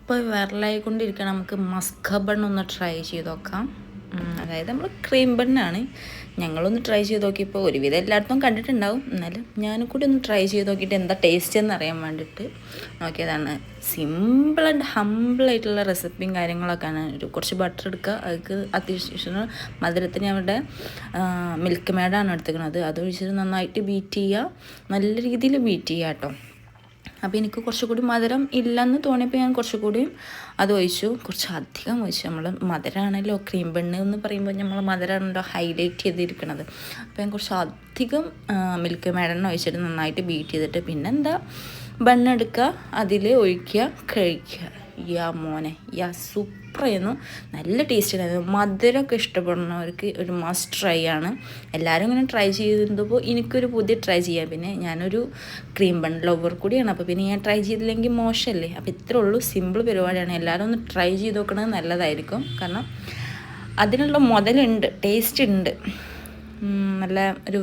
ഇപ്പോൾ വൈറലായിക്കൊണ്ടിരിക്കുകയാണ്. നമുക്ക് Musca bun ഒന്ന് ട്രൈ ചെയ്ത് നോക്കാം. അതായത് നമ്മൾ ക്രീം ബണ്ണാണ്. ഞങ്ങളൊന്ന് ട്രൈ ചെയ്ത് നോക്കിയപ്പോൾ ഒരുവിധം എല്ലായിടത്തും കണ്ടിട്ടുണ്ടാവും. എന്നാലും ഞാനും കൂടി ഒന്ന് ട്രൈ ചെയ്ത് നോക്കിയിട്ട് എന്താ ടേസ്റ്റ് എന്ന് അറിയാൻ വേണ്ടിയിട്ട് നോക്കിയതാണ്. സിമ്പിൾ ആൻഡ് ഹമ്പിളായിട്ടുള്ള റെസിപ്പിയും കാര്യങ്ങളൊക്കെയാണ്. കുറച്ച് ബട്ടർ എടുക്കുക, അതിക്ക് അത്യാവശ്യം മധുരത്തിന് അവിടെ മിൽക്ക് മേഡാണ് എടുത്തിരിക്കുന്നത്. അതൊഴിച്ചിട്ട് നന്നായിട്ട് ബീറ്റ് ചെയ്യുക, നല്ല രീതിയിൽ ബീറ്റ് ചെയ്യുക കേട്ടോ. അപ്പോൾ എനിക്ക് കുറച്ചുകൂടി മധുരം ഇല്ലെന്ന് തോന്നിയപ്പോൾ ഞാൻ കുറച്ചുകൂടിയും അത് ഒഴിച്ചു, കുറച്ച് അധികം ഒഴിച്ചു. നമ്മൾ മധുരമാണല്ലോ ക്രീം ബണ്ണ് എന്ന് പറയുമ്പോൾ നമ്മൾ മധുരമാണല്ലോ ഹൈലൈറ്റ് ചെയ്തിരിക്കുന്നത്. അപ്പോൾ ഞാൻ കുറച്ച് അധികം മിൽക്ക് മേഡെണ്ണ ഒഴിച്ചിട്ട് നന്നായിട്ട് ബീറ്റ് ചെയ്തിട്ട് പിന്നെന്താ ബണ്ണെടുക്കുക, അതിൽ ഒഴിക്കുക, കഴിക്കുക. യാ മോനെ യാ സൂപ്പറായിരുന്നു, നല്ല ടേസ്റ്റ് ഉണ്ടായിരുന്നു. മധുരമൊക്കെ ഇഷ്ടപ്പെടുന്നവർക്ക് ഒരു മസ്റ്റ് ട്രൈ ആണ്. എല്ലാവരും ഇങ്ങനെ ട്രൈ ചെയ്തപ്പോൾ എനിക്കൊരു പുതിയ ട്രൈ ചെയ്യാം. പിന്നെ ഞാനൊരു ക്രീം ബൺ ലവർ കൂടിയാണ്, അപ്പോൾ പിന്നെ ഞാൻ ട്രൈ ചെയ്തില്ലെങ്കിൽ മോശമല്ലേ. അപ്പോൾ ഇത്രേ ഉള്ളൂ, സിമ്പിൾ പരിപാടിയാണ്. എല്ലാവരും ഒന്ന് ട്രൈ ചെയ്ത് നോക്കണത് നല്ലതായിരിക്കും. കാരണം അതിനുള്ള മുതലുണ്ട്, ടേസ്റ്റ് ഉണ്ട്, നല്ല ഒരു